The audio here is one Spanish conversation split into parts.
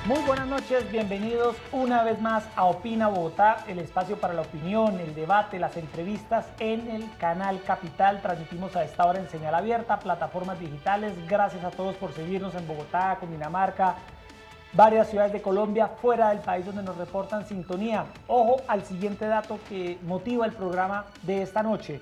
Muy buenas noches, bienvenidos una vez más a Opina Bogotá, el espacio para la opinión, el debate, las entrevistas en el canal Capital. Transmitimos a esta hora en señal abierta, plataformas digitales. Gracias a todos por seguirnos en Bogotá, Cundinamarca, varias ciudades de Colombia, fuera del país donde nos reportan sintonía. Ojo al siguiente dato que motiva el programa de esta noche.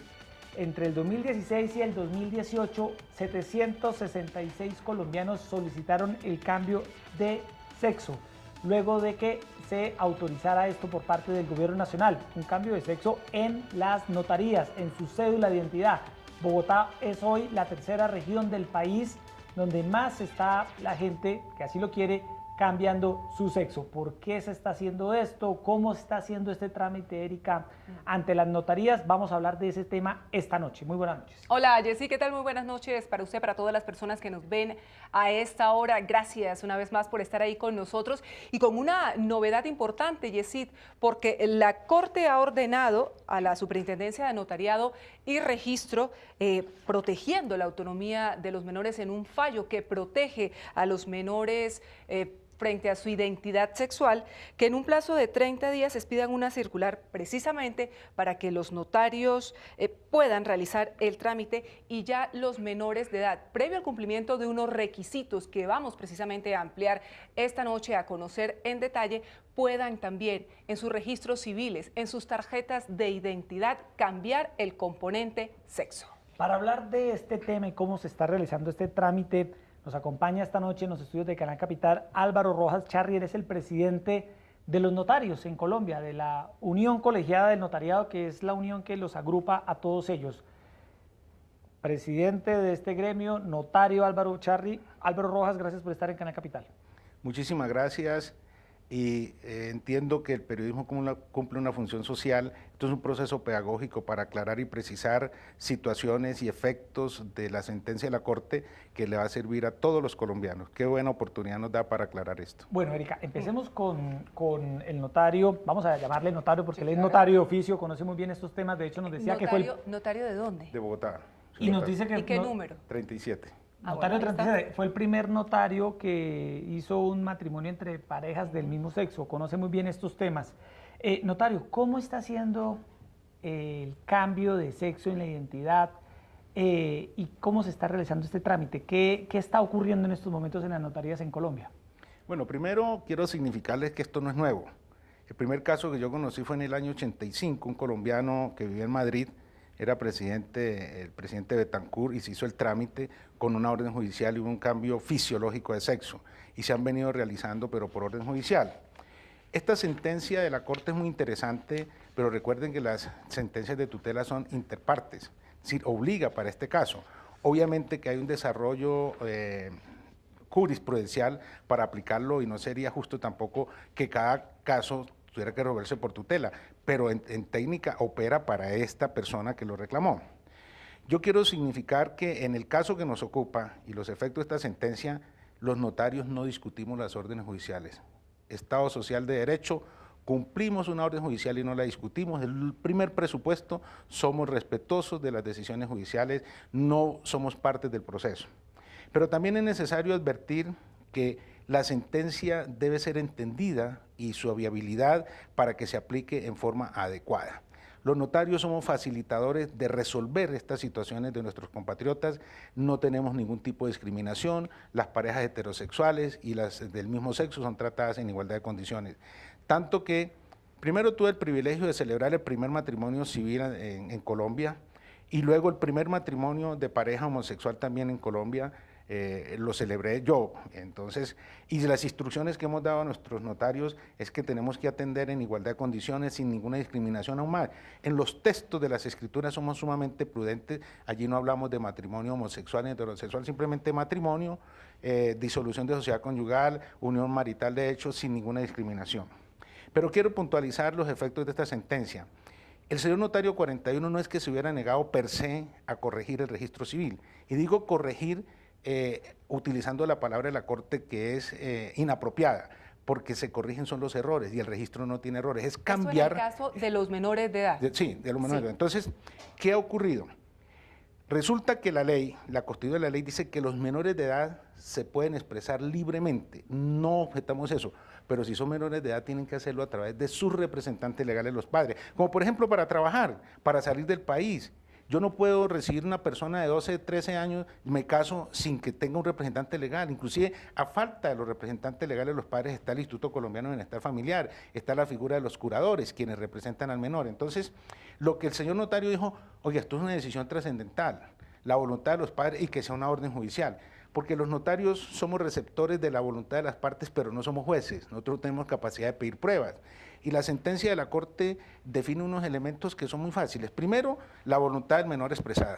Entre el 2016 y el 2018, 766 colombianos solicitaron el cambio de sexo, luego de que se autorizara esto por parte del gobierno nacional, un cambio de sexo en las notarías, en su cédula de identidad. Bogotá es hoy la tercera región del país donde más está la gente que así lo quiere cambiando su sexo. ¿Por qué se está haciendo esto? ¿Cómo se está haciendo este trámite, Erika, ante las notarías? Vamos a hablar de ese tema esta noche. Muy buenas noches. Hola, Jessy, ¿qué tal? Muy buenas noches para usted, para todas las personas que nos ven a esta hora. Gracias una vez más por estar ahí con nosotros y con una novedad importante, Jessy, porque la Corte ha ordenado a la Superintendencia de Notariado y Registro, protegiendo la autonomía de los menores en un fallo que protege a los menores frente a su identidad sexual, que en un plazo de 30 días expidan una circular precisamente para que los notarios puedan realizar el trámite y ya los menores de edad, previo al cumplimiento de unos requisitos que vamos precisamente a ampliar esta noche a conocer en detalle, puedan también en sus registros civiles, en sus tarjetas de identidad, cambiar el componente sexo. Para hablar de este tema y cómo se está realizando este trámite, nos acompaña esta noche en los estudios de Canal Capital Álvaro Rojas Charri. Él es el presidente de los notarios en Colombia, de la Unión Colegiada del Notariado, que es la unión que los agrupa a todos ellos. Presidente de este gremio, notario Álvaro Charri. Álvaro Rojas, gracias por estar en Canal Capital. Muchísimas gracias y entiendo que el periodismo cumple una función social. Esto es un proceso pedagógico para aclarar y precisar situaciones y efectos de la sentencia de la Corte que le va a servir a todos los colombianos. Qué buena oportunidad nos da para aclarar esto. Bueno, Erika, empecemos con el notario. Vamos a llamarle notario porque él es notario de oficio, conoce muy bien estos temas. De hecho, nos decía ¿Notario, que fue el... ¿Notario de dónde? De Bogotá. Y nos dice que... ¿Y qué número? 37. Notario 37, fue el primer notario que hizo un matrimonio entre parejas del mismo sexo, conoce muy bien estos temas. Notario, ¿cómo está haciendo el cambio de sexo en la identidad y cómo se está realizando este trámite? ¿Qué está ocurriendo en estos momentos en las notarías en Colombia? Bueno, primero quiero significarles que esto no es nuevo. El primer caso que yo conocí fue en el año 85, un colombiano que vivía en Madrid, era el presidente Betancur, y se hizo el trámite con una orden judicial y hubo un cambio fisiológico de sexo, y se han venido realizando, pero por orden judicial. Esta sentencia de la Corte es muy interesante, pero recuerden que las sentencias de tutela son interpartes, es decir, obliga para este caso. Obviamente que hay un desarrollo jurisprudencial para aplicarlo y no sería justo tampoco que cada caso tuviera que resolverse por tutela, pero en técnica opera para esta persona que lo reclamó. Yo quiero significar que en el caso que nos ocupa y los efectos de esta sentencia, los notarios no discutimos las órdenes judiciales. Estado social de derecho, cumplimos una orden judicial y no la discutimos. El primer presupuesto, somos respetuosos de las decisiones judiciales, no somos parte del proceso. Pero también es necesario advertir que la sentencia debe ser entendida y su viabilidad para que se aplique en forma adecuada. Los notarios somos facilitadores de resolver estas situaciones de nuestros compatriotas, no tenemos ningún tipo de discriminación, las parejas heterosexuales y las del mismo sexo son tratadas en igualdad de condiciones. Tanto que primero tuve el privilegio de celebrar el primer matrimonio civil en Colombia y luego el primer matrimonio de pareja homosexual también en Colombia. Lo celebré yo, entonces, y las instrucciones que hemos dado a nuestros notarios es que tenemos que atender en igualdad de condiciones, sin ninguna discriminación aún más. En los textos de las escrituras somos sumamente prudentes, allí no hablamos de matrimonio homosexual ni heterosexual, simplemente matrimonio, disolución de sociedad conyugal, unión marital de hecho, sin ninguna discriminación. Pero quiero puntualizar los efectos de esta sentencia. El señor notario 41 no es que se hubiera negado per se a corregir el registro civil, y digo corregir utilizando la palabra de la Corte que es inapropiada, porque se corrigen son los errores y el registro no tiene errores, es cambiar... Esto en el caso de los menores de edad. Sí, de los menores de edad. Entonces, ¿qué ha ocurrido? Resulta que la ley, la Constitución de la ley dice que los menores de edad se pueden expresar libremente, no objetamos eso, pero si son menores de edad tienen que hacerlo a través de sus representantes legales, los padres, como por ejemplo para trabajar, para salir del país. Yo no puedo recibir una persona de 12, 13 años, me caso sin que tenga un representante legal. Inclusive, a falta de los representantes legales, los padres, está el Instituto Colombiano de Bienestar Familiar, está la figura de los curadores, quienes representan al menor. Entonces, lo que el señor notario dijo, oye, esto es una decisión trascendental, la voluntad de los padres y que sea una orden judicial. Porque los notarios somos receptores de la voluntad de las partes, pero no somos jueces. Nosotros tenemos capacidad de pedir pruebas. Y la sentencia de la Corte define unos elementos que son muy fáciles. Primero, la voluntad del menor expresada.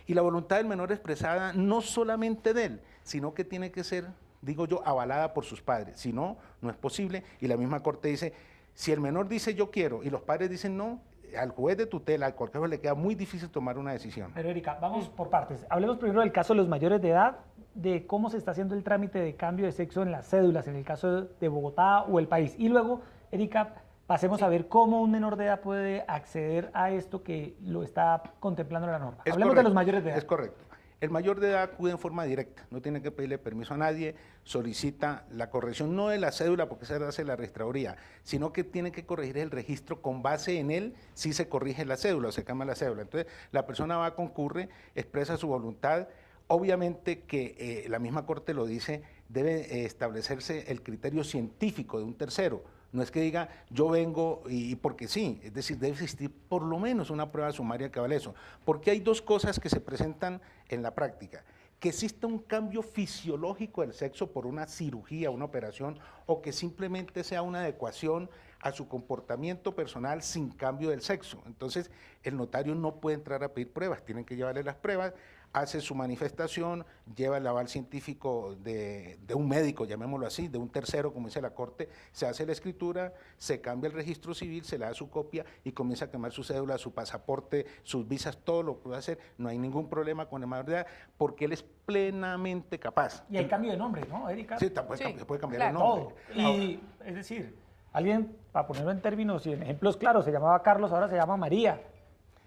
Y la voluntad del menor expresada no solamente de él, sino que tiene que ser, digo yo, avalada por sus padres. Si no, no es posible. Y la misma Corte dice, si el menor dice yo quiero y los padres dicen no, al juez de tutela, al cualquier juez le queda muy difícil tomar una decisión. Pero Erika, vamos por partes. Hablemos primero del caso de los mayores de edad, de cómo se está haciendo el trámite de cambio de sexo en las cédulas, en el caso de Bogotá o el país. Y luego, Erika, pasemos a ver cómo un menor de edad puede acceder a esto que lo está contemplando la norma. Hablemos de los mayores de edad. Es correcto. El mayor de edad acude en forma directa, no tiene que pedirle permiso a nadie, solicita la corrección no de la cédula, porque se hace la registraduría, sino que tiene que corregir el registro con base en él, si se corrige la cédula o se cambia la cédula. Entonces, la persona va, concurre, expresa su voluntad. Obviamente que la misma Corte lo dice, debe establecerse el criterio científico de un tercero. No es que diga, yo vengo y porque sí, es decir, debe existir por lo menos una prueba sumaria que vale eso. Porque hay dos cosas que se presentan en la práctica. Que exista un cambio fisiológico del sexo por una cirugía, una operación, o que simplemente sea una adecuación a su comportamiento personal sin cambio del sexo. Entonces, el notario no puede entrar a pedir pruebas, tienen que llevarle las pruebas, hace su manifestación, lleva el aval científico de un médico, llamémoslo así, de un tercero, como dice la Corte, se hace la escritura, se cambia el registro civil, se le da su copia y comienza a quemar su cédula, su pasaporte, sus visas, todo lo puede hacer. No hay ningún problema con el mayor de edad porque él es plenamente capaz. Y hay cambio de nombre, ¿no, Erika? Sí, se puede cambiar el nombre. Todo. Y, es decir, alguien, para ponerlo en términos y en ejemplos claros, se llamaba Carlos, ahora se llama María.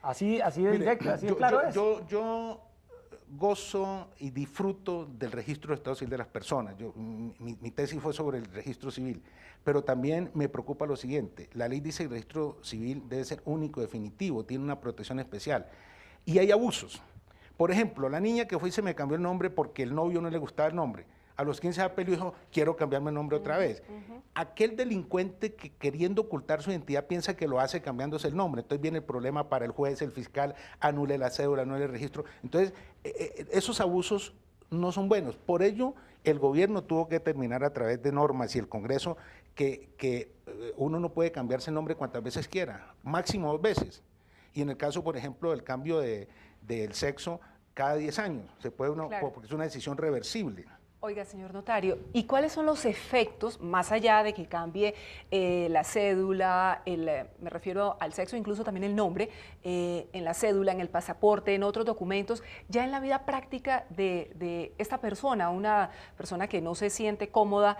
Así de directo, así de claro es. Yo gozo y disfruto del registro de Estado Civil de las personas. Mi tesis fue sobre el registro civil, pero también me preocupa lo siguiente. La ley dice que el registro civil debe ser único, definitivo, tiene una protección especial. Y hay abusos. Por ejemplo, la niña que fue y se me cambió el nombre porque el novio no le gustaba el nombre. A los 15 años dijo, quiero cambiarme el nombre otra vez. Aquel delincuente que queriendo ocultar su identidad piensa que lo hace cambiándose el nombre. Entonces viene el problema para el juez, el fiscal, anule la cédula, anule el registro. Entonces, esos abusos no son buenos. Por ello, el gobierno tuvo que determinar a través de normas y el Congreso que uno no puede cambiarse el nombre cuantas veces quiera, máximo 2 veces. Y en el caso, por ejemplo, del cambio del sexo, cada 10 años. Se puede uno, claro, porque es una decisión reversible. Oiga, señor notario, ¿y cuáles son los efectos, más allá de que cambie la cédula, me refiero al sexo, incluso también el nombre, en la cédula, en el pasaporte, en otros documentos, ya en la vida práctica de esta persona, una persona que no se siente cómoda,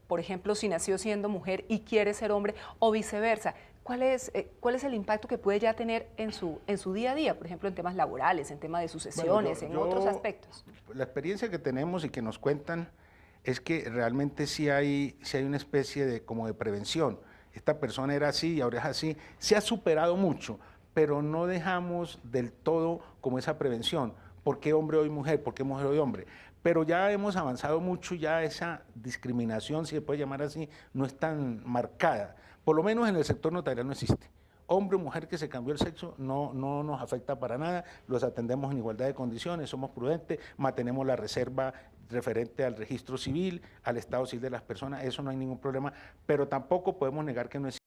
por ejemplo, si nació siendo mujer y quiere ser hombre, o viceversa? ¿Cuál es el impacto que puede ya tener en su día a día, por ejemplo, en temas laborales, en temas de sucesiones, en otros aspectos? La experiencia que tenemos y que nos cuentan es que realmente sí hay una especie de como de prevención. Esta persona era así y ahora es así. Se ha superado mucho, pero no dejamos del todo como esa prevención. ¿Por qué hombre hoy mujer? ¿Por qué mujer hoy hombre? Pero ya hemos avanzado mucho, ya esa discriminación, si se puede llamar así, no es tan marcada. Por lo menos en el sector notarial no existe. Hombre o mujer que se cambió el sexo no nos afecta para nada, los atendemos en igualdad de condiciones, somos prudentes, mantenemos la reserva referente al registro civil, al estado civil de las personas, eso no hay ningún problema, pero tampoco podemos negar que no existe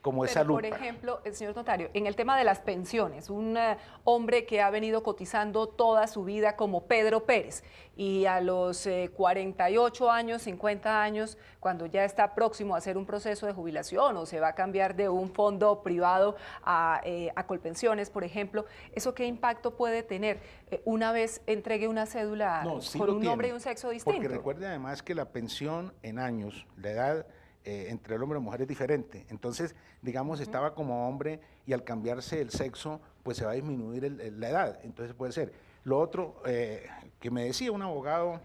como esa lupa. Por ejemplo, el señor notario, en el tema de las pensiones, un hombre que ha venido cotizando toda su vida como Pedro Pérez y a los 48 años, 50 años, cuando ya está próximo a hacer un proceso de jubilación o se va a cambiar de un fondo privado a Colpensiones, por ejemplo, ¿eso qué impacto puede tener una vez entregue una cédula con un nombre y un sexo distinto? Porque recuerde además que la pensión en años, la edad entre el hombre y la mujer es diferente. Entonces, digamos, estaba como hombre y al cambiarse el sexo, pues se va a disminuir la edad. Entonces puede ser. Lo otro que me decía un abogado,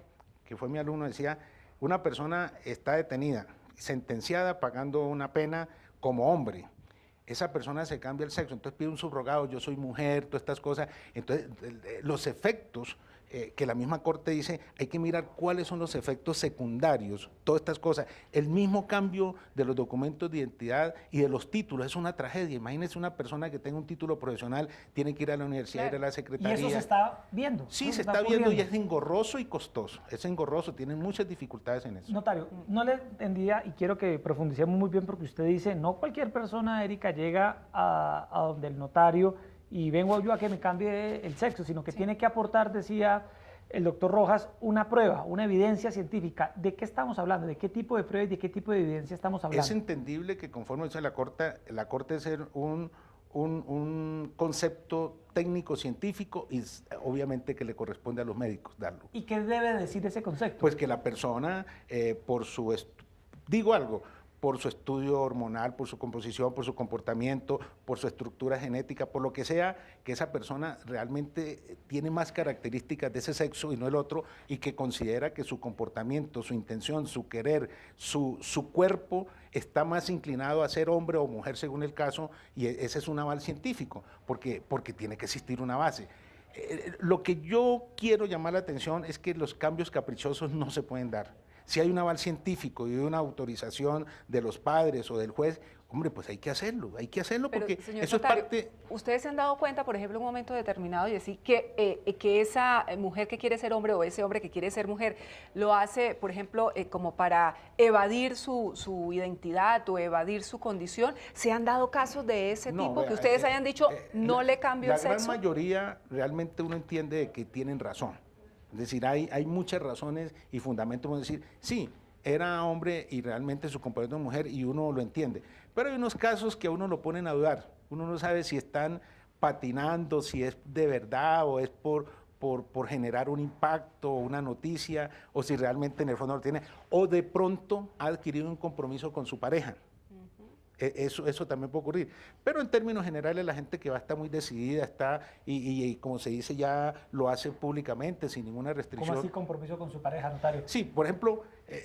que fue mi alumno, decía, una persona está detenida, sentenciada, pagando una pena como hombre. Esa persona se cambia el sexo, entonces pide un subrogado, yo soy mujer, todas estas cosas. Entonces, los efectos que la misma Corte dice, hay que mirar cuáles son los efectos secundarios, todas estas cosas. El mismo cambio de los documentos de identidad y de los títulos es una tragedia. Imagínense una persona que tenga un título profesional, tiene que ir a la universidad, ir a la secretaría. ¿Y eso se está viendo? Sí, se está viendo y es engorroso y costoso. Es engorroso, tienen muchas dificultades en eso. Notario, no le entendía y quiero que profundicemos muy bien porque usted dice, no cualquier persona, Erika, llega a donde el notario y vengo yo a que me cambie el sexo, sino que tiene que aportar, decía el doctor Rojas, una prueba, una evidencia científica. ¿De qué estamos hablando? ¿De qué tipo de prueba y de qué tipo de evidencia estamos hablando? Es entendible que conforme dice la Corte es un concepto técnico-científico y obviamente que le corresponde a los médicos darlo. ¿Y qué debe decir ese concepto? Pues que la persona, por su estudio hormonal, por su composición, por su comportamiento, por su estructura genética, por lo que sea, que esa persona realmente tiene más características de ese sexo y no el otro, y que considera que su comportamiento, su intención, su querer, su cuerpo está más inclinado a ser hombre o mujer según el caso, y ese es un aval científico, porque tiene que existir una base. Lo que yo quiero llamar la atención es que los cambios caprichosos no se pueden dar. Si hay un aval científico y una autorización de los padres o del juez, hombre, pues hay que hacerlo porque Pero, eso notario, es parte... ¿Ustedes se han dado cuenta, por ejemplo, en un momento determinado y decir que esa mujer que quiere ser hombre o ese hombre que quiere ser mujer lo hace, por ejemplo, como para evadir su identidad o evadir su condición? ¿Se han dado casos de ese tipo que ustedes hayan dicho no le cambio el sexo? La gran mayoría realmente uno entiende que tienen razón. Es decir, hay muchas razones y fundamentos para decir, sí, era hombre y realmente su comportamiento es mujer y uno lo entiende. Pero hay unos casos que a uno lo ponen a dudar. Uno no sabe si están patinando, si es de verdad o es por generar un impacto o una noticia, o si realmente en el fondo lo tiene, o de pronto ha adquirido un compromiso con su pareja. Eso también puede ocurrir. Pero en términos generales la gente que va está muy decidida, está y como se dice ya lo hace públicamente sin ninguna restricción. ¿Cómo así compromiso con su pareja, notario? Sí, por ejemplo,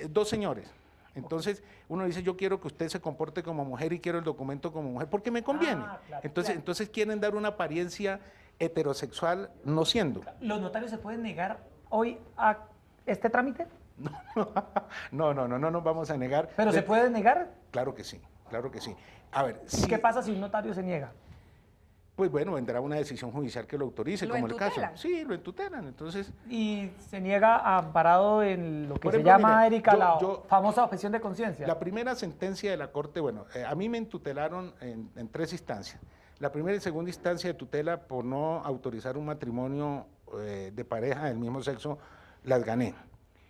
dos señores. Entonces uno dice yo quiero que usted se comporte como mujer y quiero el documento como mujer porque me conviene. Claro, Entonces quieren dar una apariencia heterosexual no siendo. ¿Los notarios se pueden negar hoy a este trámite? No nos vamos a negar. ¿Pero se puede negar? Claro que sí. Claro que sí. A ver, ¿Y qué pasa si un notario se niega? Pues bueno, vendrá una decisión judicial que lo autorice, como el caso. Sí, lo entutelan, entonces... Y se niega amparado en lo que se ejemplo, llama, mire, Erika, la famosa objeción de conciencia. La primera sentencia de la Corte, bueno, a mí me entutelaron en 3 instancias. La primera y segunda instancia de tutela por no autorizar un matrimonio de pareja del mismo sexo, las gané.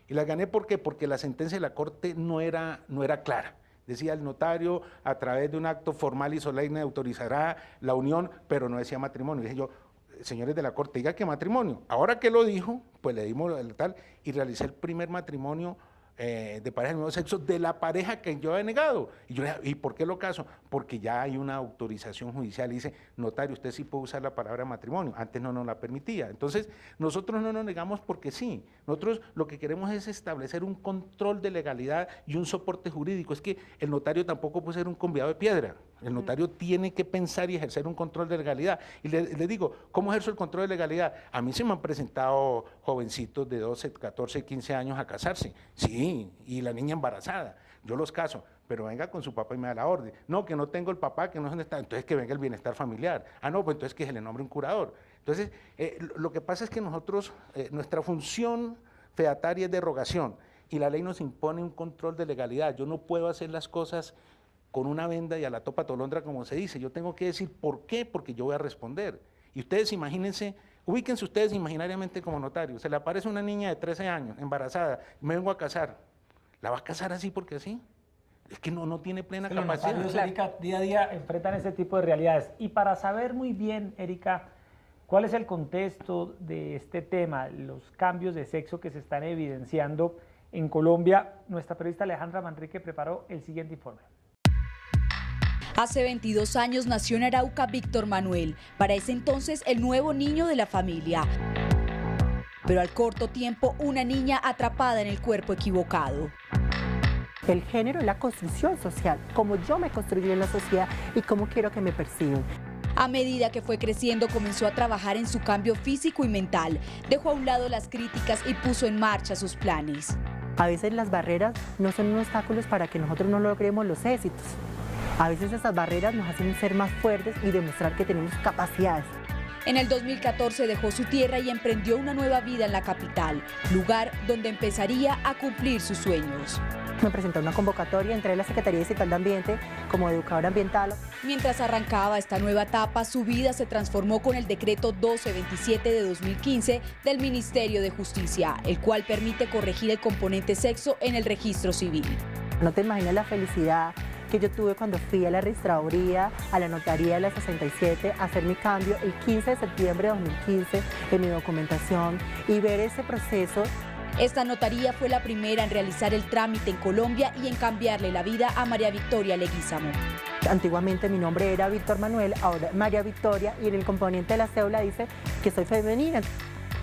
Y las gané ¿por qué? Porque la sentencia de la Corte no era clara. Decía el notario, a través de un acto formal y solemne autorizará la unión, pero no decía matrimonio. Y dije yo, señores de la Corte, diga que matrimonio. Ahora que lo dijo, pues le dimos el tal y realicé el primer matrimonio de pareja del mismo sexo de la pareja que yo he negado. Y yo dije, ¿y por qué lo caso? Porque ya hay una autorización judicial y dice, notario, usted sí puede usar la palabra matrimonio, antes no nos la permitía. Entonces, nosotros no nos negamos porque sí. Nosotros lo que queremos es establecer un control de legalidad y un soporte jurídico. Es que el notario tampoco puede ser un convidado de piedra. El notario tiene que pensar y ejercer un control de legalidad. Y le digo, ¿cómo ejerzo el control de legalidad? A mí se me han presentado jovencitos de 12, 14, 15 años a casarse. Sí, y la niña embarazada. Yo los caso, pero venga con su papá y me da la orden. No, que no tengo el papá, que no sé dónde está. Entonces que venga el bienestar familiar. Ah, no, pues entonces que se le nombre un curador. Entonces, lo que pasa es que nosotros, nuestra función fedataria es de rogación y la ley nos impone un control de legalidad. Yo no puedo hacer las cosas con una venda y a la topa tolondra, como se dice. Yo tengo que decir por qué, porque yo voy a responder. Y ustedes imagínense, ubíquense ustedes imaginariamente como notario. Se le aparece una niña de 13 años, embarazada, me vengo a casar. ¿La va a casar así porque así? Es que no tiene plena capacidad. Los notarios, Erika, día a día enfrentan ese tipo de realidades. Y para saber muy bien, Erika, cuál es el contexto de este tema, los cambios de sexo que se están evidenciando en Colombia. Nuestra periodista Alejandra Manrique preparó el siguiente informe. Hace 22 años nació en Arauca Víctor Manuel, para ese entonces el nuevo niño de la familia. Pero al corto tiempo, una niña atrapada en el cuerpo equivocado. El género es la construcción social, como yo me construyo en la sociedad y cómo quiero que me perciban. A medida que fue creciendo, comenzó a trabajar en su cambio físico y mental. Dejó a un lado las críticas y puso en marcha sus planes. A veces las barreras no son un obstáculo para que nosotros no logremos los éxitos. A veces esas barreras nos hacen ser más fuertes y demostrar que tenemos capacidades. En el 2014 dejó su tierra y emprendió una nueva vida en la capital, lugar donde empezaría a cumplir sus sueños. Me presenté a una convocatoria, entré a la Secretaría Distrital de Ambiente como educadora ambiental. Mientras arrancaba esta nueva etapa, su vida se transformó con el decreto 1227 de 2015 del Ministerio de Justicia, el cual permite corregir el componente sexo en el registro civil. No te imaginas la felicidad que yo tuve cuando fui a la registraduría, a la notaría de la 67, a hacer mi cambio el 15 de septiembre de 2015 en mi documentación y ver ese proceso. Esta notaría fue la primera en realizar el trámite en Colombia y en cambiarle la vida a María Victoria Leguízamo. Antiguamente mi nombre era Víctor Manuel, ahora María Victoria, y en el componente de la cédula dice que soy femenina.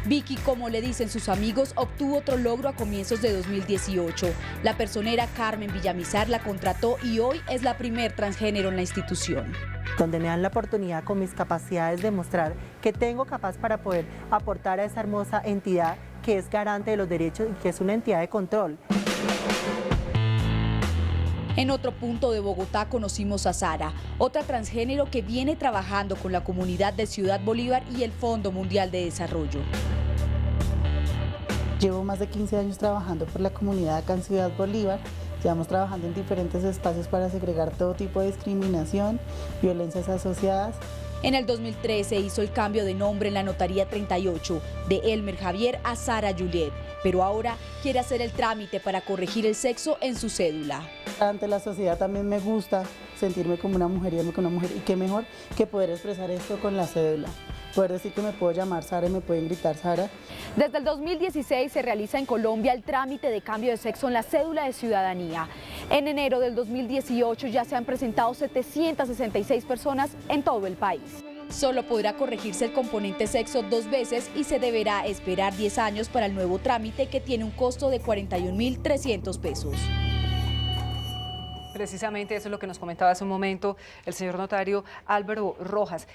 Vicky, como le dicen sus amigos, obtuvo otro logro a comienzos de 2018. La personera Carmen Villamizar la contrató y hoy es la primer transgénero en la institución. Donde me dan la oportunidad con mis capacidades de mostrar que tengo capaz para poder aportar a esa hermosa entidad que es garante de los derechos y que es una entidad de control. En otro punto de Bogotá conocimos a Sara, otra transgénero que viene trabajando con la comunidad de Ciudad Bolívar y el Fondo Mundial de Desarrollo. Llevo más de 15 años trabajando por la comunidad acá en Ciudad Bolívar. Llevamos trabajando en diferentes espacios para segregar todo tipo de discriminación, violencias asociadas. En el 2013 hizo el cambio de nombre en la Notaría 38, de Elmer Javier a Sara Juliet, pero ahora quiere hacer el trámite para corregir el sexo en su cédula. Ante la sociedad también me gusta sentirme como una mujer y verme como una mujer, y qué mejor que poder expresar esto con la cédula. Poder decir que me puedo llamar Sara y me pueden gritar Sara. Desde el 2016 se realiza en Colombia el trámite de cambio de sexo en la cédula de ciudadanía. En enero del 2018 ya se han presentado 766 personas en todo el país. Solo podrá corregirse el componente sexo 2 veces y se deberá esperar 10 años para el nuevo trámite, que tiene un costo de 41.300 pesos. Precisamente eso es lo que nos comentaba hace un momento el señor notario Álvaro Rojas.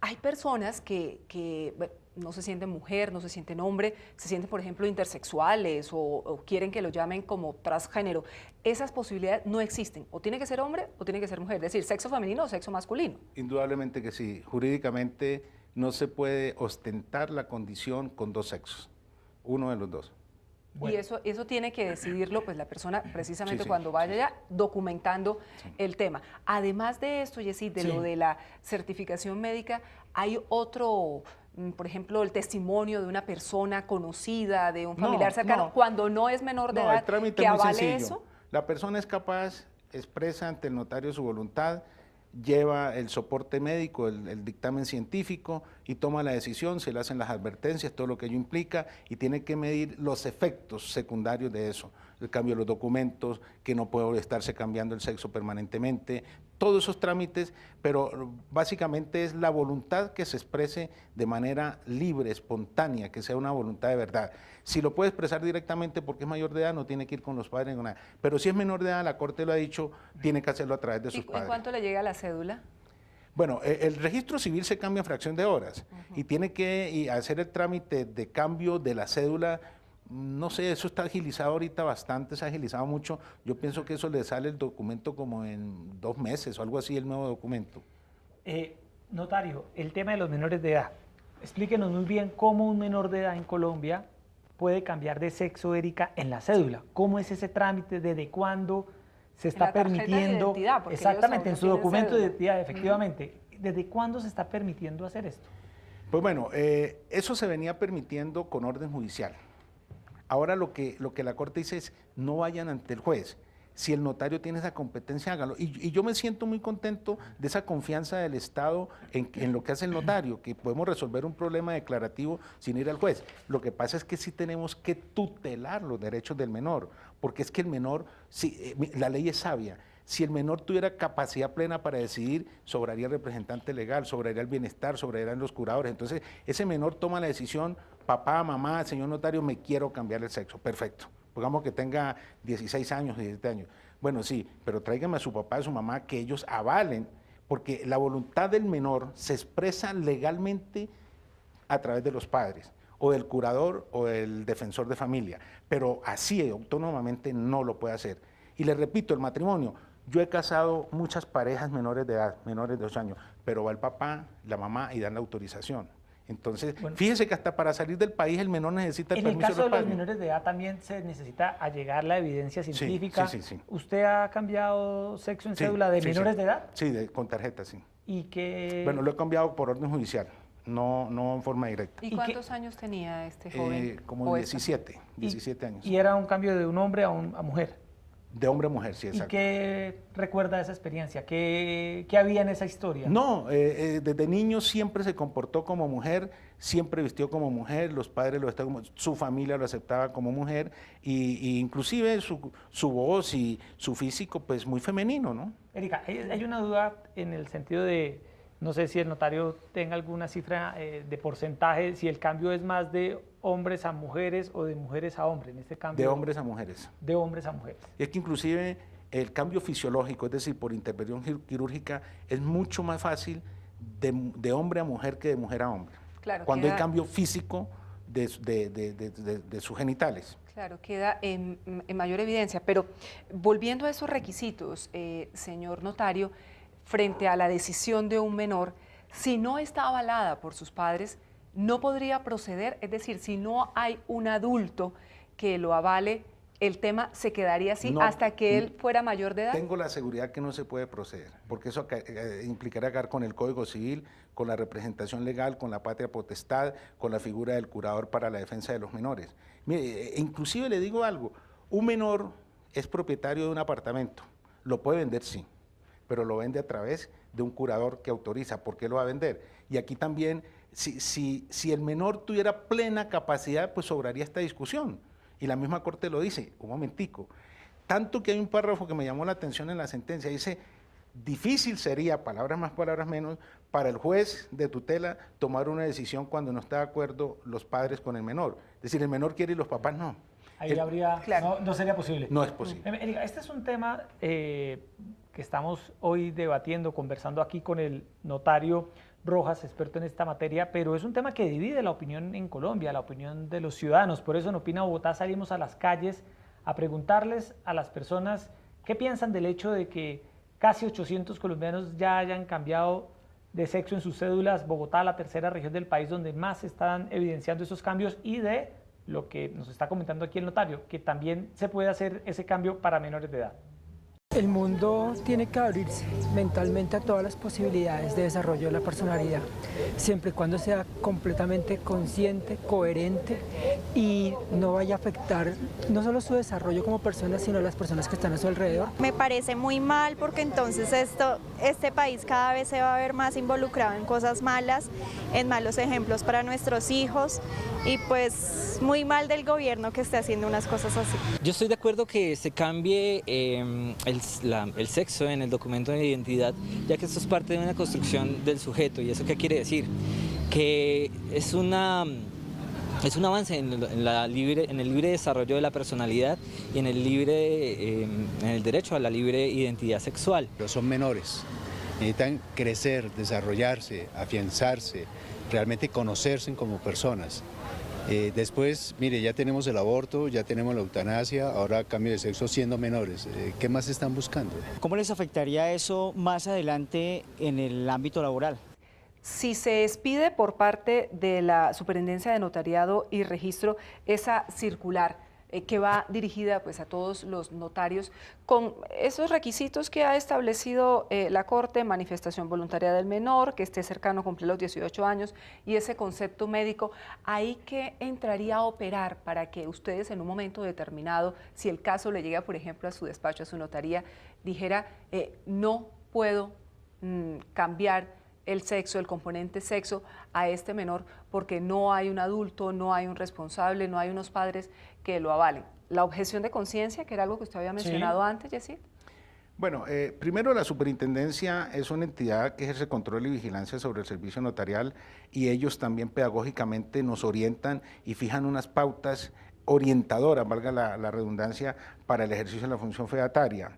Hay personas que bueno, no se sienten mujer, no se sienten hombre, se sienten, por ejemplo, intersexuales o quieren que lo llamen como transgénero. Esas posibilidades no existen. O tiene que ser hombre o tiene que ser mujer. Es decir, sexo femenino o sexo masculino. Indudablemente que sí. Jurídicamente no se puede ostentar la condición con dos sexos. Uno de los dos. Bueno. Y eso tiene que decidirlo pues la persona precisamente Sí, cuando vaya ya documentando el tema. Además de esto, Yesid, de lo de la certificación médica, hay otro, por ejemplo, el testimonio de una persona conocida, de un familiar cercano, cuando no es menor de edad, el trámite que es muy avale sencillo. eso. La persona es capaz, expresa ante el notario su voluntad, lleva el soporte médico, el dictamen científico y toma la decisión, se le hacen las advertencias, todo lo que ello implica, y tiene que medir los efectos secundarios de eso, el cambio de los documentos, que no puede estarse cambiando el sexo permanentemente, todos esos trámites, pero básicamente es la voluntad que se exprese de manera libre, espontánea, que sea una voluntad de verdad. Si lo puede expresar directamente porque es mayor de edad, no tiene que ir con los padres ni nada. Pero si es menor de edad, la Corte lo ha dicho, tiene que hacerlo a través de sus padres. ¿En cuánto le llega la cédula? Bueno, el registro civil se cambia en fracción de horas y tiene que hacer el trámite de cambio de la cédula. No sé, eso está agilizado ahorita bastante, se ha agilizado mucho. Yo pienso que eso le sale el documento como en 2 meses o algo así, el nuevo documento. Notario, el tema de los menores de edad. Explíquenos muy bien cómo un menor de edad en Colombia puede cambiar de sexo, Erika, en la cédula. ¿Cómo es ese trámite? ¿Desde cuándo se está permitiendo? Exactamente, en su documento de identidad, efectivamente. ¿Desde cuándo se está permitiendo hacer esto? Pues bueno, eso se venía permitiendo con orden judicial. Ahora lo que la Corte dice es no vayan ante el juez, Si el notario tiene esa competencia, hágalo. Y yo me siento muy contento de esa confianza del Estado en lo que hace el notario, que podemos resolver un problema declarativo sin ir al juez. Lo que pasa es que sí tenemos que tutelar los derechos del menor, porque es que el menor, la ley es sabia. Si el menor tuviera capacidad plena para decidir, sobraría el representante legal, sobraría el bienestar, sobrarían los curadores. Entonces, ese menor toma la decisión, papá, mamá, señor notario, me quiero cambiar el sexo. Perfecto. Digamos que tenga 16 años, 17 años. Bueno, sí, pero tráigame a su papá, a su mamá, que ellos avalen, porque la voluntad del menor se expresa legalmente a través de los padres, o del curador o del defensor de familia, pero así autónomamente no lo puede hacer. Y les repito, el matrimonio, yo he casado muchas parejas menores de edad, menores de 8 años, pero va el papá, la mamá y dan la autorización. Entonces, bueno, fíjese que hasta para salir del país el menor necesita el permiso de los padres. En el caso de los menores de edad también se necesita allegar la evidencia científica. Sí. ¿Usted ha cambiado sexo en cédula de menores de edad? Sí, con tarjeta, sí. ¿Y qué? Bueno, lo he cambiado por orden judicial, no en forma directa. ¿Y cuántos años tenía este joven? Como 17 años. ¿Y era un cambio de un hombre a mujer? De hombre a mujer, sí, exacto. ¿Y qué recuerda de esa experiencia? ¿Qué había en esa historia? No, desde niño siempre se comportó como mujer, siempre vistió como mujer, los padres lo estaban como, su familia lo aceptaba como mujer, y inclusive su voz y su físico, pues muy femenino, ¿no? Erika, hay una duda en el sentido de, no sé si el notario tenga alguna cifra de porcentaje, si el cambio es más de hombres a mujeres o de mujeres a hombres, en este cambio. De hombres a mujeres. De hombres a mujeres. Es que inclusive el cambio fisiológico, es decir, por intervención quirúrgica, es mucho más fácil de hombre a mujer que de mujer a hombre. Claro, cuando hay cambio físico de sus genitales. Claro, queda en mayor evidencia. Pero volviendo a esos requisitos, señor notario, frente a la decisión de un menor, si no está avalada por sus padres, no podría proceder, es decir, si no hay un adulto que lo avale, el tema se quedaría así hasta que él fuera mayor de edad. Tengo la seguridad que no se puede proceder, porque eso implicaría acabar con el Código Civil, con la representación legal, con la patria potestad, con la figura del curador para la defensa de los menores. Mire, inclusive le digo algo, un menor es propietario de un apartamento, lo puede vender, sí, pero lo vende a través de un curador que autoriza. ¿Por qué lo va a vender? Y aquí también, si el menor tuviera plena capacidad, pues sobraría esta discusión. Y la misma Corte lo dice, un momentico. Tanto que hay un párrafo que me llamó la atención en la sentencia, dice, difícil sería, palabras más, palabras menos, para el juez de tutela tomar una decisión cuando no está de acuerdo los padres con el menor. Es decir, el menor quiere y los papás no. Ahí habría, claro, no sería posible. No es posible. Erika, este es un tema que estamos hoy debatiendo, conversando aquí con el notario Rojas, experto en esta materia, pero es un tema que divide la opinión en Colombia, la opinión de los ciudadanos. Por eso en Opina Bogotá salimos a las calles a preguntarles a las personas qué piensan del hecho de que casi 800 colombianos ya hayan cambiado de sexo en sus cédulas. Bogotá, la tercera región del país donde más se están evidenciando esos cambios, y de lo que nos está comentando aquí el notario, que también se puede hacer ese cambio para menores de edad. El mundo tiene que abrirse mentalmente a todas las posibilidades de desarrollo de la personalidad, siempre y cuando sea completamente consciente, coherente y no vaya a afectar no solo su desarrollo como persona, sino las personas que están a su alrededor. Me parece muy mal porque entonces este país cada vez se va a ver más involucrado en cosas malas, en malos ejemplos para nuestros hijos, y pues muy mal del gobierno que esté haciendo unas cosas así. Yo estoy de acuerdo que se cambie el sexo en el documento de identidad, ya que esto es parte de una construcción del sujeto. ¿Y eso qué quiere decir? Que es un avance en el libre desarrollo de la personalidad y en el derecho a la libre identidad sexual. Pero son menores, necesitan crecer, desarrollarse, afianzarse, realmente conocerse como personas. Después, mire, ya tenemos el aborto, ya tenemos la eutanasia, ahora cambio de sexo siendo menores. ¿Qué más están buscando? ¿Cómo les afectaría eso más adelante en el ámbito laboral? Si se expide por parte de la Superintendencia de Notariado y Registro esa circular, que va dirigida pues a todos los notarios con esos requisitos que ha establecido la Corte: manifestación voluntaria del menor, que esté cercano a cumplir los 18 años y ese concepto médico. ¿Ahí qué entraría a operar para que ustedes en un momento determinado, si el caso le llega por ejemplo a su despacho, a su notaría, dijera no puedo cambiar el sexo, el componente sexo a este menor porque no hay un adulto, no hay un responsable, no hay unos padres que lo avalen? La objeción de conciencia, que era algo que usted había mencionado antes, Yesid. Bueno, primero, la superintendencia es una entidad que ejerce control y vigilancia sobre el servicio notarial, y ellos también pedagógicamente nos orientan y fijan unas pautas orientadoras, valga la redundancia, para el ejercicio de la función fedataria.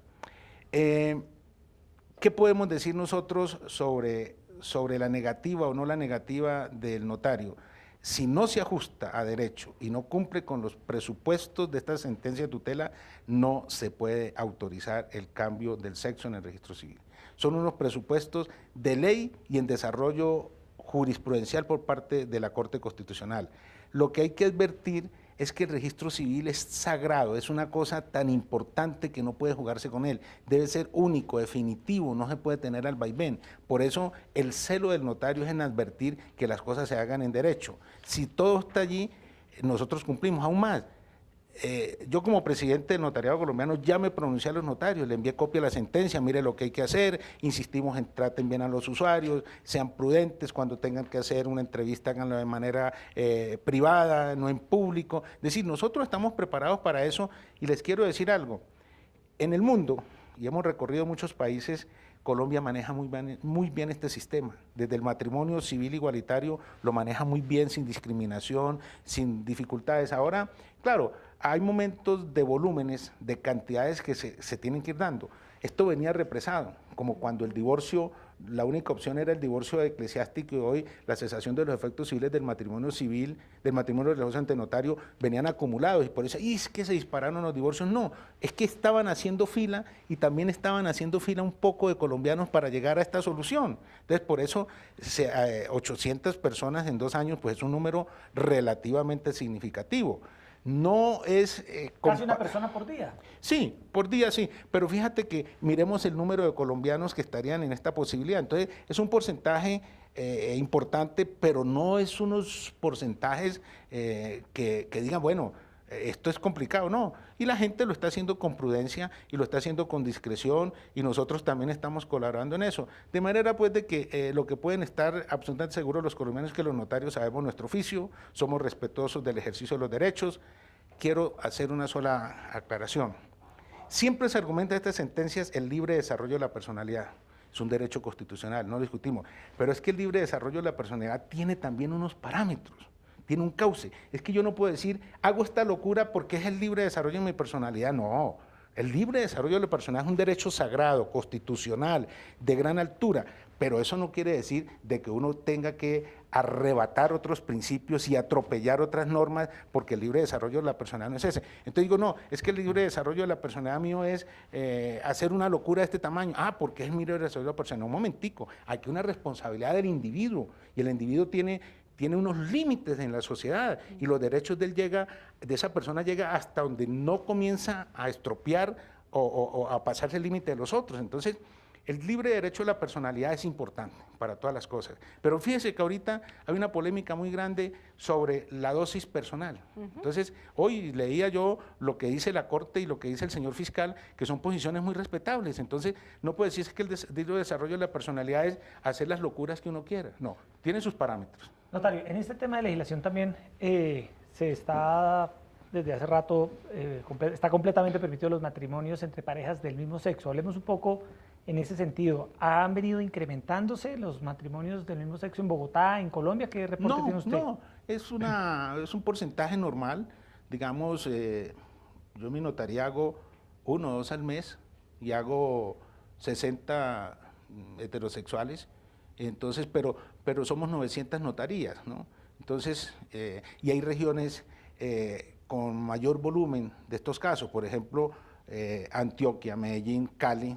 ¿Qué podemos decir nosotros sobre la negativa o no la negativa del notario? Si no se ajusta a derecho y no cumple con los presupuestos de esta sentencia de tutela, no se puede autorizar el cambio del sexo en el registro civil. Son unos presupuestos de ley y en desarrollo jurisprudencial por parte de la Corte Constitucional. Lo que hay que advertir es que el registro civil es sagrado, es una cosa tan importante que no puede jugarse con él, debe ser único, definitivo, no se puede tener al vaivén. Por eso el celo del notario es en advertir que las cosas se hagan en derecho. Si todo está allí, nosotros cumplimos aún más. Yo como presidente del notariado colombiano ya me pronuncié a los notarios, le envié copia de la sentencia, mire lo que hay que hacer, insistimos en traten bien a los usuarios, sean prudentes cuando tengan que hacer una entrevista, háganlo de manera privada, no en público. Es decir, nosotros estamos preparados para eso, y les quiero decir algo: en el mundo, y hemos recorrido muchos países, Colombia maneja muy bien este sistema. Desde el matrimonio civil igualitario lo maneja muy bien, sin discriminación, sin dificultades. Ahora, claro, hay momentos de volúmenes, de cantidades que se tienen que ir dando. Esto venía represado, como cuando el divorcio, la única opción era el divorcio eclesiástico, y hoy la cesación de los efectos civiles del matrimonio civil, del matrimonio religioso ante notario, venían acumulados, y por eso, es que se dispararon los divorcios. No, es que estaban haciendo fila, y también estaban haciendo fila un poco de colombianos para llegar a esta solución. Entonces, por eso 800 personas en 2 años, pues es un número relativamente significativo. No es... casi una persona por día. Sí, por día sí, pero fíjate que miremos el número de colombianos que estarían en esta posibilidad. Entonces, es un porcentaje importante, pero no es unos porcentajes que digan, bueno, esto es complicado, no. Y la gente lo está haciendo con prudencia y lo está haciendo con discreción, y nosotros también estamos colaborando en eso. De manera pues de que lo que pueden estar absolutamente seguros los colombianos es que los notarios sabemos nuestro oficio, somos respetuosos del ejercicio de los derechos. Quiero hacer una sola aclaración. Siempre se argumenta en estas sentencias el libre desarrollo de la personalidad. Es un derecho constitucional, no lo discutimos. Pero es que el libre desarrollo de la personalidad tiene también unos parámetros, tiene un cauce. Es que yo no puedo decir, hago esta locura porque es el libre desarrollo de mi personalidad. No, el libre desarrollo de la personalidad es un derecho sagrado, constitucional, de gran altura, pero eso no quiere decir de que uno tenga que arrebatar otros principios y atropellar otras normas, porque el libre desarrollo de la personalidad no es ese. Entonces digo, no, es que el libre desarrollo de la personalidad mío es hacer una locura de este tamaño. Porque es mi libre desarrollo de la personalidad. Un momentico, hay que una responsabilidad del individuo, y el individuo tiene unos límites en la sociedad, y los derechos de esa persona llega hasta donde no comienza a estropear o a pasarse el límite de los otros. Entonces, el libre derecho de la personalidad es importante para todas las cosas. Pero fíjese que ahorita hay una polémica muy grande sobre la dosis personal. Entonces, hoy leía yo lo que dice la Corte y lo que dice el señor fiscal, que son posiciones muy respetables. Entonces, no puede decirse que el libre desarrollo de la personalidad es hacer las locuras que uno quiera. No, tiene sus parámetros. Notario, en este tema de legislación también se está, desde hace rato, está completamente permitido los matrimonios entre parejas del mismo sexo. Hablemos un poco en ese sentido. ¿Han venido incrementándose los matrimonios del mismo sexo en Bogotá, en Colombia? ¿Qué reporte tiene usted? No, es un porcentaje normal. Digamos, yo en mi notaría hago 1 o 2 al mes, y hago 60 heterosexuales. Entonces, pero somos 900 notarías, ¿no? Entonces, y hay regiones con mayor volumen de estos casos, por ejemplo, Antioquia, Medellín, Cali,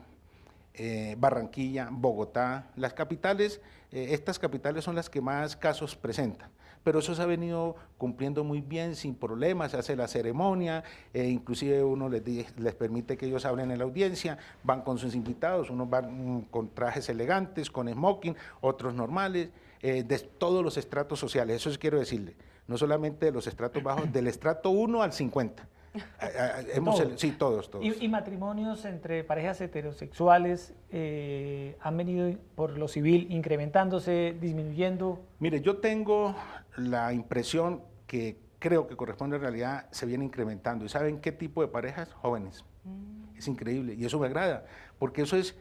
Barranquilla, Bogotá, las capitales, estas capitales son las que más casos presentan, pero eso se ha venido cumpliendo muy bien, sin problemas, se hace la ceremonia, inclusive uno les permite que ellos hablen en la audiencia, van con sus invitados, unos van con trajes elegantes, con smoking, otros normales, de todos los estratos sociales, eso sí quiero decirle, no solamente de los estratos bajos, del estrato 1 al 50. Sí, todos. ¿Y matrimonios entre parejas heterosexuales han venido por lo civil incrementándose, disminuyendo? Mire, yo tengo la impresión que creo que corresponde a la realidad, se viene incrementando. ¿Y saben qué tipo de parejas? Jóvenes. Es increíble y eso me agrada, porque eso es,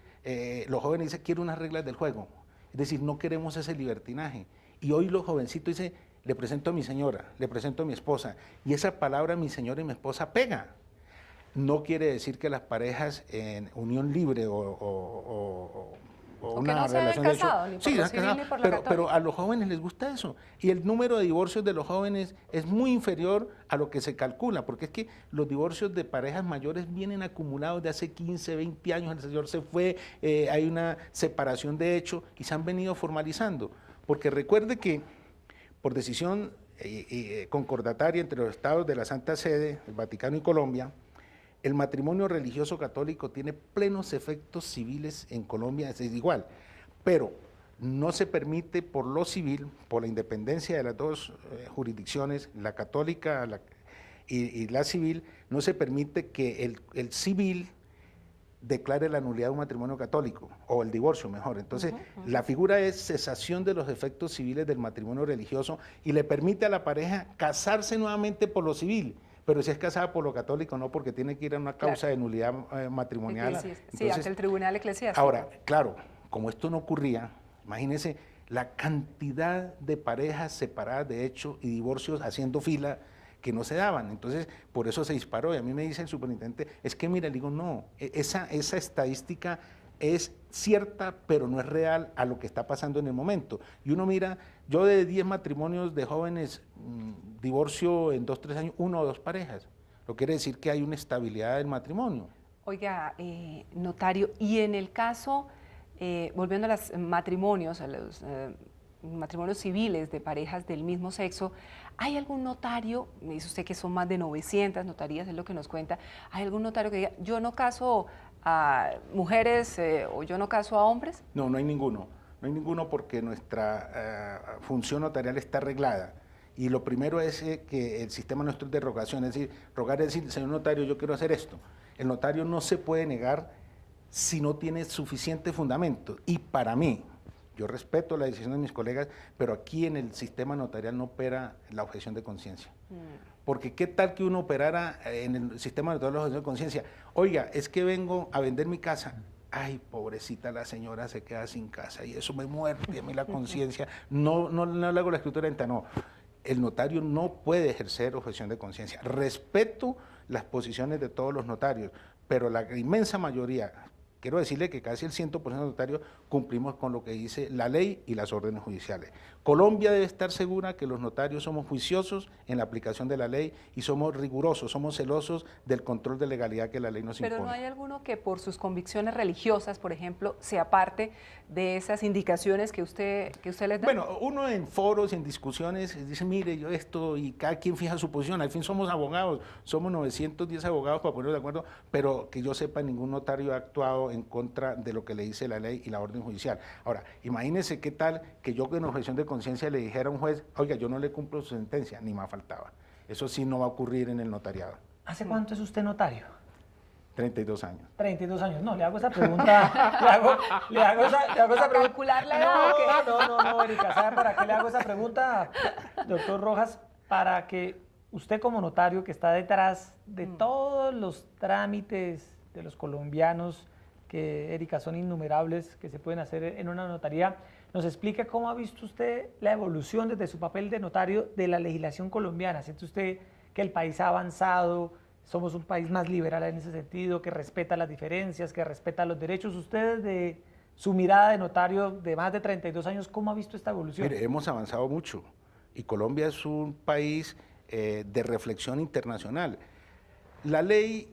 los jóvenes dicen, quiero unas reglas del juego. Es decir, no queremos ese libertinaje. Y hoy los jovencitos dicen, le presento a mi señora, le presento a mi esposa, y esa palabra mi señora y mi esposa pega. No quiere decir que las parejas en unión libre o una no relación se de hecho, casado, ni por lo civil, ni por la pero a los jóvenes les gusta eso, y el número de divorcios de los jóvenes es muy inferior a lo que se calcula, porque es que los divorcios de parejas mayores vienen acumulados de hace 15, 20 años, el señor se fue, hay una separación de hecho, y se han venido formalizando, porque recuerde que por decisión concordataria entre los estados de la Santa Sede, el Vaticano y Colombia, el matrimonio religioso católico tiene plenos efectos civiles en Colombia, es igual, pero no se permite por lo civil, por la independencia de las dos jurisdicciones, la católica y la civil, no se permite que el civil declare la nulidad de un matrimonio católico, o el divorcio mejor. Entonces, la figura es cesación de los efectos civiles del matrimonio religioso y le permite a la pareja casarse nuevamente por lo civil, pero si es casada por lo católico, no, porque tiene que ir a una causa de nulidad matrimonial. Sí, ante el tribunal eclesiástico. Ahora, claro, como esto no ocurría, imagínense la cantidad de parejas separadas de hecho y divorcios haciendo fila que no se daban. Entonces, por eso se disparó. Y a mí me dice el superintendente, es que mira, le digo, no, esa estadística es cierta, pero no es real a lo que está pasando en el momento. Y uno mira, yo de 10 matrimonios de jóvenes, divorcio en 2, 3 años, 1 o 2 parejas. Lo quiere decir que hay una estabilidad del matrimonio. Oiga, notario, y en el caso, volviendo a los matrimonios, matrimonios civiles de parejas del mismo sexo, ¿hay algún notario, me dice usted que son más de 900 notarías, es lo que nos cuenta, ¿hay algún notario que diga, yo no caso a mujeres o yo no caso a hombres? No, no hay ninguno. No hay ninguno porque nuestra función notarial está arreglada. Y lo primero es que el sistema nuestro es de rogación, es decir, rogar es decir, señor notario, yo quiero hacer esto. El notario no se puede negar si no tiene suficiente fundamento. Y para mí, yo respeto la decisión de mis colegas, pero aquí en el sistema notarial no opera la objeción de conciencia. Porque qué tal que uno operara en el sistema notarial la objeción de conciencia. Oiga, es que vengo a vender mi casa. Ay, pobrecita la señora se queda sin casa y eso me muerde a mí la conciencia. No le hago la escritura de venta, no. El notario no puede ejercer objeción de conciencia. Respeto las posiciones de todos los notarios, pero la inmensa mayoría, quiero decirle que casi el 100% de notarios cumplimos con lo que dice la ley y las órdenes judiciales. Colombia debe estar segura que los notarios somos juiciosos en la aplicación de la ley y somos rigurosos, somos celosos del control de legalidad que la ley nos impone. Pero ¿no hay alguno que por sus convicciones religiosas, por ejemplo, se aparte de esas indicaciones que usted les da? Bueno, uno en foros, en discusiones, dice, mire, yo esto, y cada quien fija su posición. Al fin somos abogados, somos 910 abogados para ponernos de acuerdo, pero que yo sepa, ningún notario ha actuado en contra de lo que le dice la ley y la orden judicial. Ahora, imagínense qué tal que yo en objeción de conciencia le dijera a un juez, oiga, yo no le cumplo su sentencia, ni más faltaba. Eso sí no va a ocurrir en el notariado. ¿Hace cuánto es usted notario? 32 años. 32 años. No, le hago esa pregunta. le hago esa pregunta. ¿Calcular la edad? No, Erika, ¿sabe para qué le hago esa pregunta, doctor Rojas? Para que usted como notario que está detrás de todos los trámites de los colombianos, que, Erika, son innumerables, que se pueden hacer en una notaría, nos explica cómo ha visto usted la evolución desde su papel de notario de la legislación colombiana. ¿Siente usted que el país ha avanzado? Somos un país más liberal en ese sentido, que respeta las diferencias, que respeta los derechos. Usted, desde su mirada de notario de más de 32 años, ¿cómo ha visto esta evolución? Mire, hemos avanzado mucho y Colombia es un país de reflexión internacional. La ley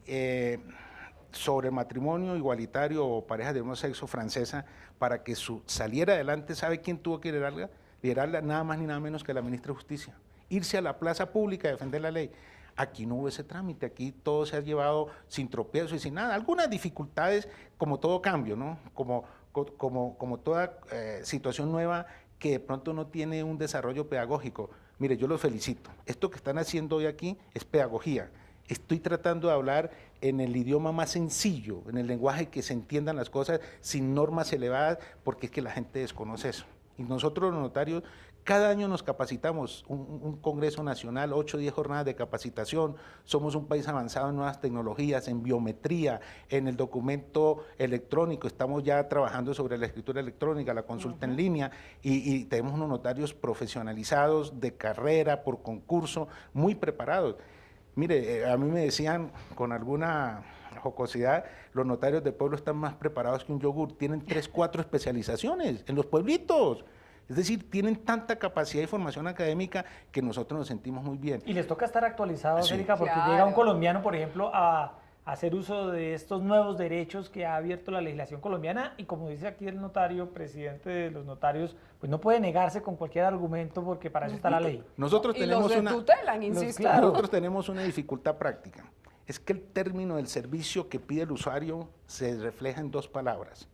sobre el matrimonio igualitario o pareja de un sexo francesa, para que saliera adelante, ¿sabe quién tuvo que liderarla? Nada más ni nada menos que la ministra de Justicia. Irse a la plaza pública a defender la ley. Aquí no hubo ese trámite, aquí todo se ha llevado sin tropiezo y sin nada. Algunas dificultades, como todo cambio, ¿no? Como toda situación nueva que de pronto no tiene un desarrollo pedagógico. Mire, yo los felicito. Esto que están haciendo hoy aquí es pedagogía. Estoy tratando de hablar en el idioma más sencillo, en el lenguaje que se entiendan las cosas sin normas elevadas, porque es que la gente desconoce eso. Y nosotros los notarios cada año nos capacitamos, un congreso nacional, 8 o 10 jornadas de capacitación, somos un país avanzado en nuevas tecnologías, en biometría, en el documento electrónico, estamos ya trabajando sobre la escritura electrónica, la consulta en línea, y tenemos unos notarios profesionalizados, de carrera, por concurso, muy preparados. Mire, a mí me decían con alguna jocosidad, los notarios de pueblo están más preparados que un yogur, tienen 3, 4 especializaciones en los pueblitos. Es decir, tienen tanta capacidad y formación académica que nosotros nos sentimos muy bien. Y les toca estar actualizados, Sí. Erika, porque Claro. llega un colombiano, por ejemplo, a hacer uso de estos nuevos derechos que ha abierto la legislación colombiana y como dice aquí el notario, presidente de los notarios, pues no puede negarse con cualquier argumento porque para eso está la ley. Nosotros Y tenemos los tutelan, insisto. claro. Nosotros tenemos una dificultad práctica. Es que el término del servicio que pide el usuario se refleja en 2 palabras.